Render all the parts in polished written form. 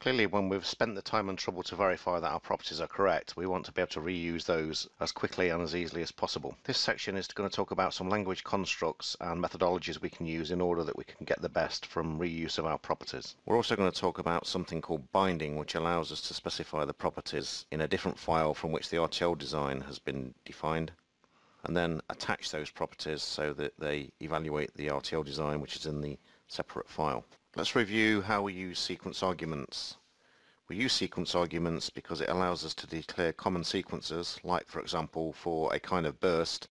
Clearly, when we've spent the time and trouble to verify that our properties are correct, we want to be able to reuse those as quickly and as easily as possible. This section is going to talk about some language constructs and methodologies we can use in order that we can get the best from reuse of our properties. We're also going to talk about something called binding, which allows us to specify the properties in a different file from which the RTL design has been defined, and then attach those properties so that they evaluate the RTL design, which is in the separate file. Let's review how we use sequence arguments. We use sequence arguments because it allows us to declare common sequences, like for example for a kind of burst,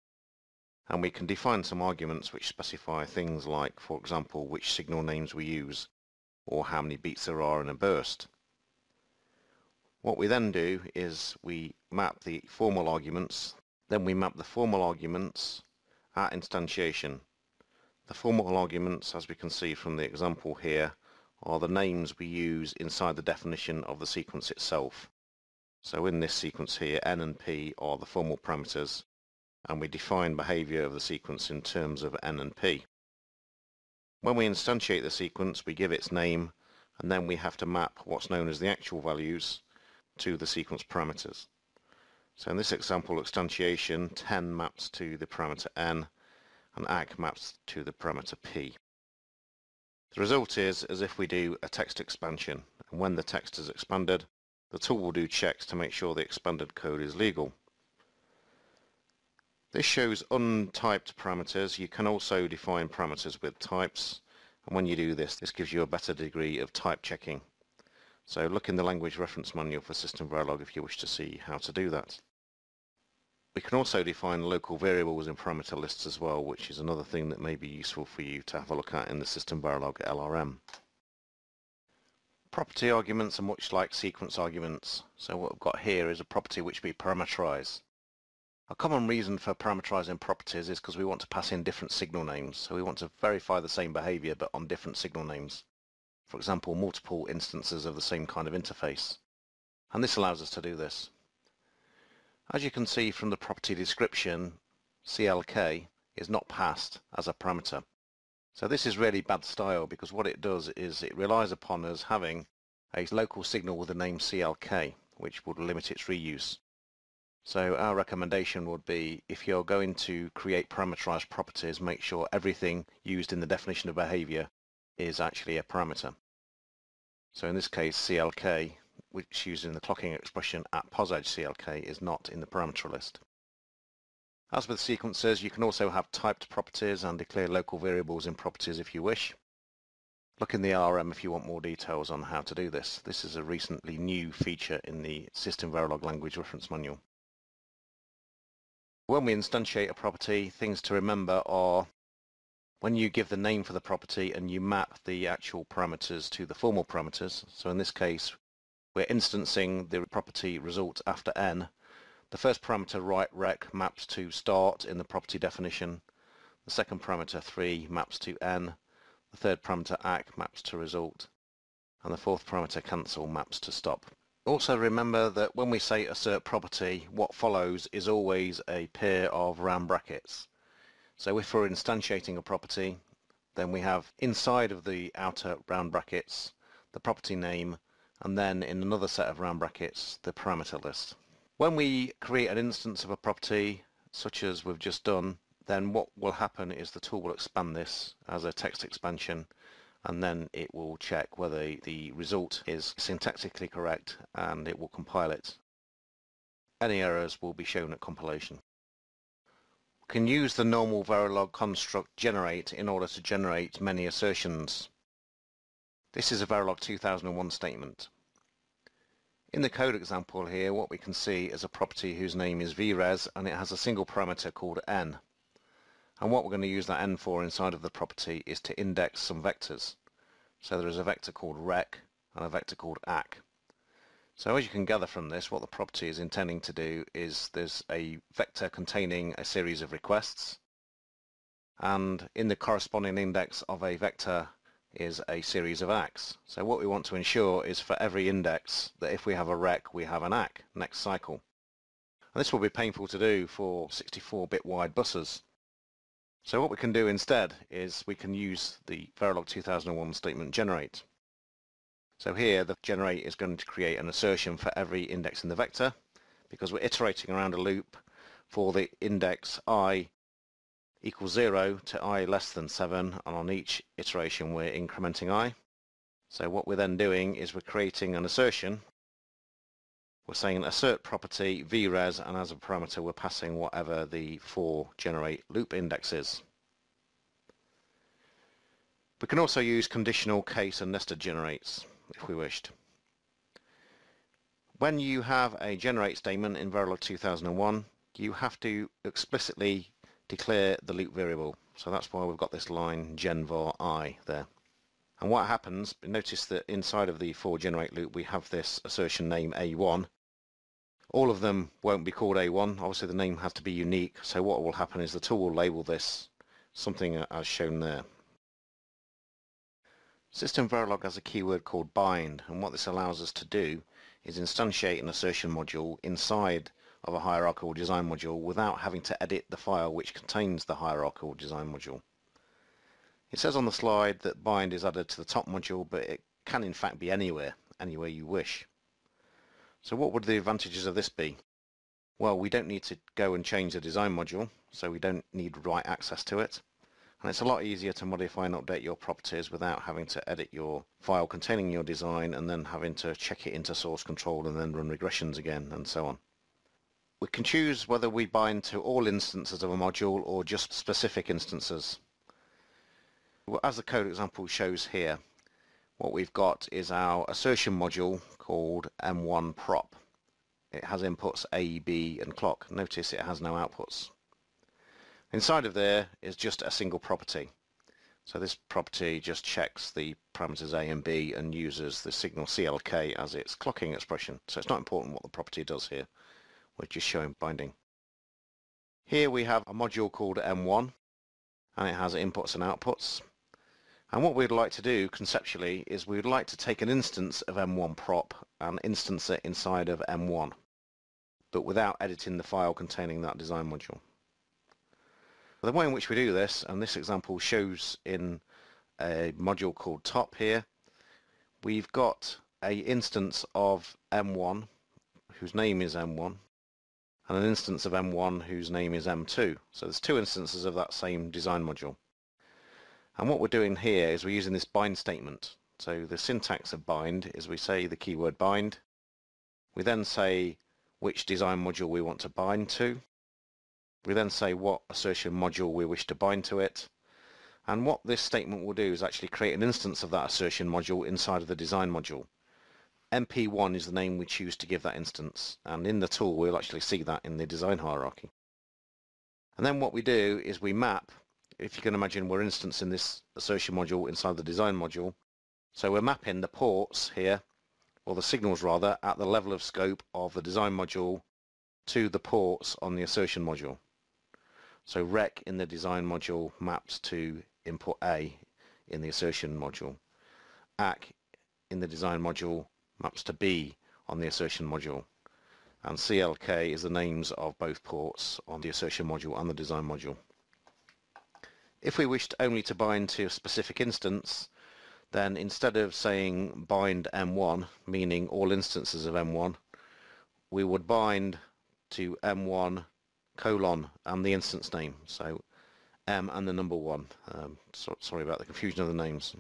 and we can define some arguments which specify things like, for example, which signal names we use or how many beats there are in a burst. What we then do is we map the formal arguments, then we map the formal arguments at instantiation. The formal arguments, as we can see from the example here, are the names we use inside the definition of the sequence itself. So in this sequence here, n and p are the formal parameters, and we define behavior of the sequence in terms of n and p. When we instantiate the sequence, we give its name, and then we have to map what's known as the actual values to the sequence parameters. So in this example instantiation, 10 maps to the parameter n, and ag maps to the parameter p. The result is as if we do a text expansion, and when the text is expanded, the tool will do checks to make sure the expanded code is legal. This shows untyped parameters. You can also define parameters with types, and when you do this, this gives you a better degree of type checking. So look in the language reference manual for System Verilog if you wish to see how to do that. We can also define local variables in parameter lists as well, which is another thing that may be useful for you to have a look at in the System Verilog LRM. Property arguments are much like sequence arguments. So what we've got here is a property which we parameterize. A common reason for parameterizing properties is because we want to pass in different signal names. So we want to verify the same behavior but on different signal names. For example, multiple instances of the same kind of interface. And this allows us to do this. As you can see from the property description, CLK is not passed as a parameter. So this is really bad style because what it does is it relies upon us having a local signal with the name CLK, which would limit its reuse. So our recommendation would be, if you're going to create parameterized properties, make sure everything used in the definition of behavior is actually a parameter. So in this case, CLK, which used in the clocking expression at POSEdge CLK, is not in the parameter list. As with sequences, you can also have typed properties and declare local variables in properties if you wish. Look in the LRM if you want more details on how to do this. This is a recently new feature in the System Verilog language reference manual. When we instantiate a property, things to remember are when you give the name for the property and you map the actual parameters to the formal parameters. So in this case, we're instancing the property result after n. The first parameter write_rec maps to start in the property definition. The second parameter 3 maps to n. The third parameter ac maps to result. And the fourth parameter cancel maps to stop. Also remember that when we say assert property, what follows is always a pair of round brackets. So if we're instantiating a property, then we have inside of the outer round brackets the property name, and then in another set of round brackets the parameter list. When we create an instance of a property, such as we've just done, then what will happen is the tool will expand this as a text expansion, and then it will check whether the result is syntactically correct and it will compile it. Any errors will be shown at compilation. We can use the normal Verilog construct generate in order to generate many assertions. This is a Verilog 2001 statement. In the code example here, what we can see is a property whose name is vres, and it has a single parameter called n. And what we're going to use that n for inside of the property is to index some vectors. So there is a vector called rec and a vector called ac. So as you can gather from this, what the property is intending to do is there's a vector containing a series of requests, and in the corresponding index of a vector is a series of acs. So what we want to ensure is for every index that if we have a rec, we have an ac next cycle. And this will be painful to do for 64-bit wide buses. So what we can do instead is we can use the Verilog 2001 statement generate. So here the generate is going to create an assertion for every index in the vector, because we're iterating around a loop for the index I equals 0 to I less than 7, and on each iteration we're incrementing I. So what we're then doing is we're creating an assertion. We're saying assert property vres, and as a parameter we're passing whatever the for generate loop index is. We can also use conditional, case and nested generates if we wished. When you have a generate statement in Verilog 2001, you have to explicitly declare the loop variable. So that's why we've got this line genvar I there. And what happens, notice that inside of the for generate loop we have this assertion name A1. All of them won't be called A1, obviously the name has to be unique, so what will happen is the tool will label this something as shown there. System Verilog has a keyword called bind, and what this allows us to do is instantiate an assertion module inside of a hierarchical design module without having to edit the file which contains the hierarchical design module. It says on the slide that bind is added to the top module, but it can in fact be anywhere you wish. So what would the advantages of this be? Well, we don't need to go and change the design module, so we don't need write access to it. And it's a lot easier to modify and update your properties without having to edit your file containing your design and then having to check it into source control and then run regressions again and so on. We can choose whether we bind to all instances of a module or just specific instances. Well, as the code example shows here, what we've got is our assertion module called M1 prop. It has inputs A, B and clock. Notice it has no outputs. Inside of there is just a single property. So this property just checks the parameters A and B and uses the signal CLK as its clocking expression. So it's not important what the property does here. We're just showing binding. Here we have a module called M1 and it has inputs and outputs. And what we'd like to do conceptually is we'd like to take an instance of M1 prop and instance it inside of M1, but without editing the file containing that design module. The way in which we do this, and this example shows in a module called top here, we've got an instance of M1 whose name is M1 and an instance of M1 whose name is M2. So there's two instances of that same design module. And what we're doing here is we're using this bind statement. So the syntax of bind is we say the keyword bind. We then say which design module we want to bind to. We then say what assertion module we wish to bind to it. And what this statement will do is actually create an instance of that assertion module inside of the design module. MP1 is the name we choose to give that instance. And in the tool we'll actually see that in the design hierarchy. And then what we do is we map. If you can imagine, we're instancing this assertion module inside the design module. So we're mapping the ports here, or the signals rather, at the level of scope of the design module to the ports on the assertion module. So rec in the design module maps to input A in the assertion module. AC in the design module maps to B on the assertion module. And CLK is the names of both ports on the assertion module and the design module. If we wished only to bind to a specific instance, then instead of saying bind M1, meaning all instances of M1, we would bind to M1 colon and the instance name. So M and the number 1. Sorry about the confusion of the names.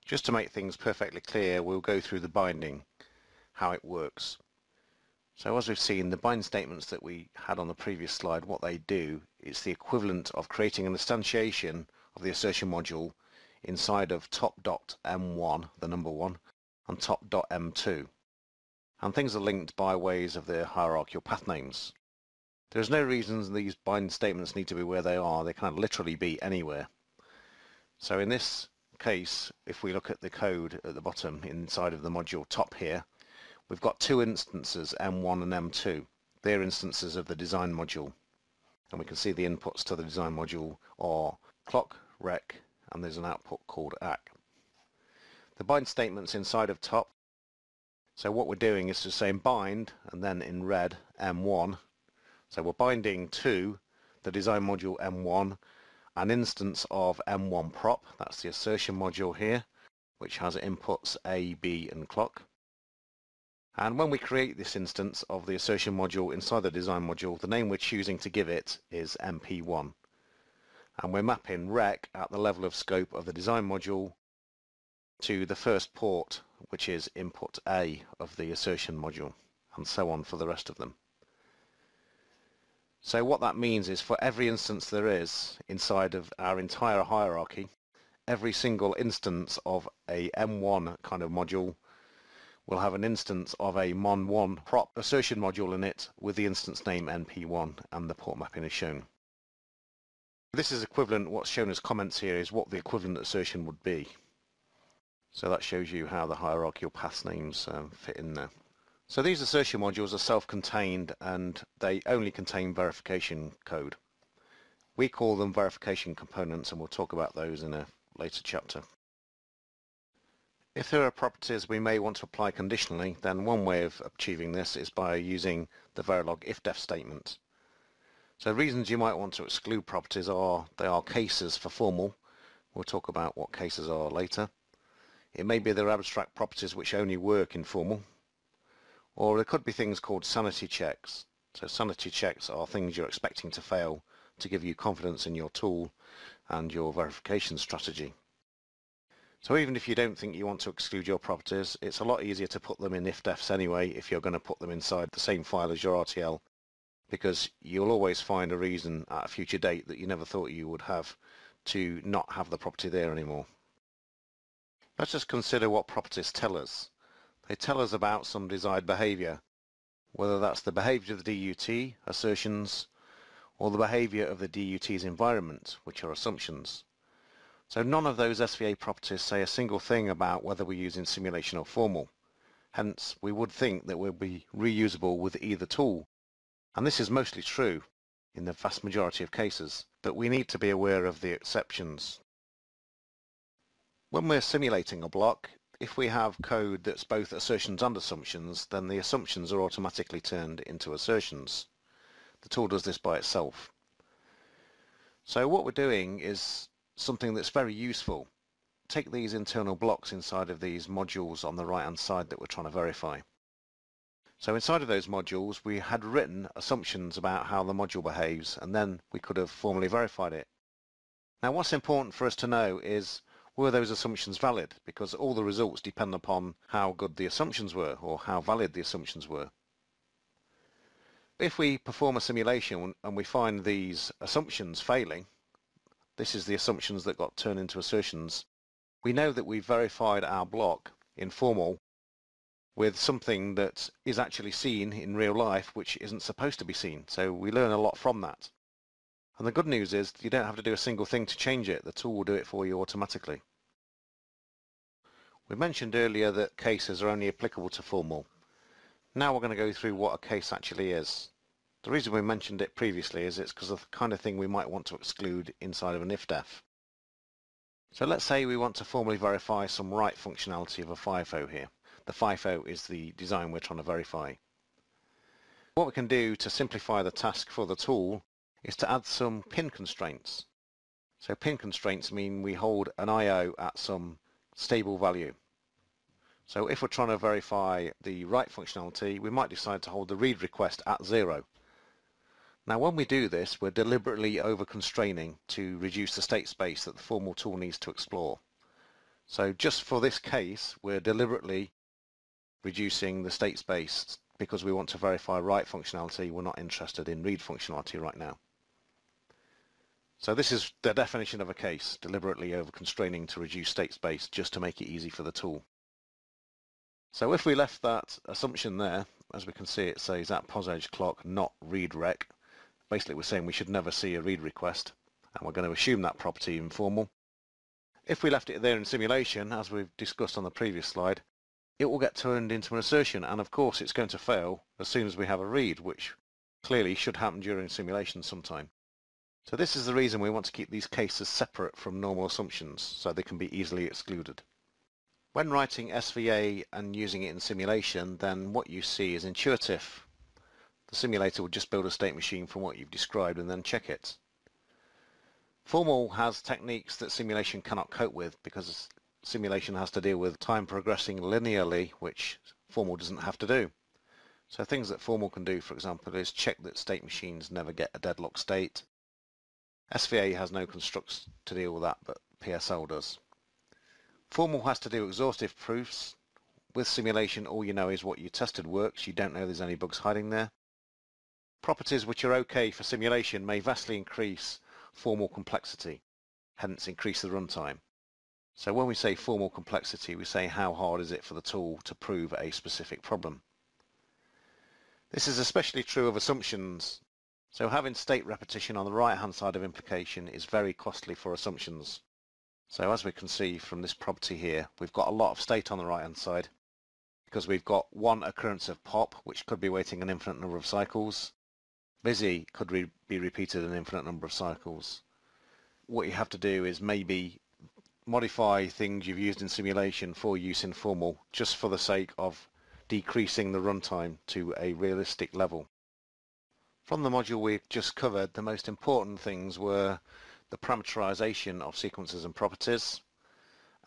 Just to make things perfectly clear, we'll go through the binding, how it works. So as we've seen, the bind statements that we had on the previous slide, what they do is the equivalent of creating an instantiation of the assertion module inside of top.m1, the number 1, and top.m2. And things are linked by ways of their hierarchical path names. There's no reason these bind statements need to be where they are. They can literally be anywhere. So in this case, if we look at the code at the bottom inside of the module top here, we've got two instances, M1 and M2. They're instances of the design module. And we can see the inputs to the design module are clock, rec, and there's an output called AC. The bind statement's inside of top. So what we're doing is just saying bind, and then in red, M1. So we're binding to the design module M1, an instance of M1 prop, that's the assertion module here, which has inputs A, B and clock. And when we create this instance of the assertion module inside the design module, the name we're choosing to give it is MP1. And we're mapping rec at the level of scope of the design module to the first port, which is input A of the assertion module, and so on for the rest of them. So what that means is for every instance there is inside of our entire hierarchy, every single instance of a M1 kind of module will have an instance of a Mon1 prop assertion module in it with the instance name NP1 and the port mapping is shown. This is equivalent, what's shown as comments here is what the equivalent assertion would be. So that shows you how the hierarchical path names fit in there. So these assertion modules are self-contained and they only contain verification code. We call them verification components and we'll talk about those in a later chapter. If there are properties we may want to apply conditionally, then one way of achieving this is by using the Verilog if-def statement. So reasons you might want to exclude properties are they are cases for formal. We'll talk about what cases are later. It may be they're abstract properties which only work in formal. Or there could be things called sanity checks. So sanity checks are things you're expecting to fail to give you confidence in your tool and your verification strategy. So even if you don't think you want to exclude your properties, it's a lot easier to put them in if-defs anyway if you're going to put them inside the same file as your RTL, because you'll always find a reason at a future date that you never thought you would have to not have the property there anymore. Let's just consider what properties tell us. They tell us about some desired behavior, whether that's the behavior of the DUT, assertions, or the behavior of the DUT's environment, which are assumptions. So none of those SVA properties say a single thing about whether we're using simulation or formal. Hence, we would think that we'll be reusable with either tool. And this is mostly true in the vast majority of cases, but we need to be aware of the exceptions. When we're simulating a block, if we have code that's both assertions and assumptions, then the assumptions are automatically turned into assertions. The tool does this by itself. So what we're doing is something that's very useful. Take these internal blocks inside of these modules on the right hand side that we're trying to verify. So inside of those modules we had written assumptions about how the module behaves, and then we could have formally verified it. Now what's important for us to know is, were those assumptions valid? Because all the results depend upon how good the assumptions were or how valid the assumptions were. If we perform a simulation and we find these assumptions failing, this is the assumptions that got turned into assertions, we know that we've verified our block in formal with something that is actually seen in real life which isn't supposed to be seen. So we learn a lot from that. And the good news is you don't have to do a single thing to change it. The tool will do it for you automatically. We mentioned earlier that cases are only applicable to formal. Now we're going to go through what a case actually is. The reason we mentioned it previously is it's because of the kind of thing we might want to exclude inside of an if-def. So let's say we want to formally verify some write functionality of a FIFO here. The FIFO is the design we're trying to verify. What we can do to simplify the task for the tool is to add some pin constraints. So pin constraints mean we hold an I/O at some stable value. So if we're trying to verify the write functionality, we might decide to hold the read request at 0. Now when we do this, we're deliberately over-constraining to reduce the state space that the formal tool needs to explore. So just for this case, we're deliberately reducing the state space because we want to verify write functionality. We're not interested in read functionality right now. So this is the definition of a case, deliberately over-constraining to reduce state space just to make it easy for the tool. So if we left that assumption there, as we can see it says at pos edge clock not read rec. Basically we're saying we should never see a read request, and we're going to assume that property in formal. If we left it there in simulation, as we've discussed on the previous slide, it will get turned into an assertion, and of course it's going to fail as soon as we have a read, which clearly should happen during simulation sometime. So this is the reason we want to keep these cases separate from normal assumptions, so they can be easily excluded. When writing SVA and using it in simulation, then what you see is intuitive. The simulator will just build a state machine from what you've described and then check it. Formal has techniques that simulation cannot cope with because simulation has to deal with time progressing linearly, which formal doesn't have to do. So things that formal can do, for example, is check that state machines never get a deadlock state. SVA has no constructs to deal with that, but PSL does. Formal has to do exhaustive proofs. With simulation, all you know is what you tested works. You don't know there's any bugs hiding there. Properties which are okay for simulation may vastly increase formal complexity, hence increase the runtime. So when we say formal complexity, we say how hard is it for the tool to prove a specific problem. This is especially true of assumptions. So having state repetition on the right-hand side of implication is very costly for assumptions. So as we can see from this property here, we've got a lot of state on the right-hand side because we've got one occurrence of pop, which could be waiting an infinite number of cycles. Busy could be repeated an infinite number of cycles. What you have to do is maybe modify things you've used in simulation for use in formal, just for the sake of decreasing the runtime to a realistic level. From the module we've just covered, the most important things were the parameterization of sequences and properties,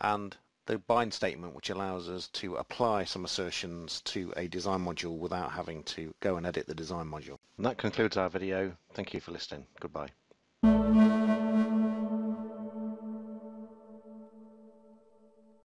and the bind statement, which allows us to apply some assertions to a design module without having to go and edit the design module. And that concludes our video. Thank you for listening. Goodbye.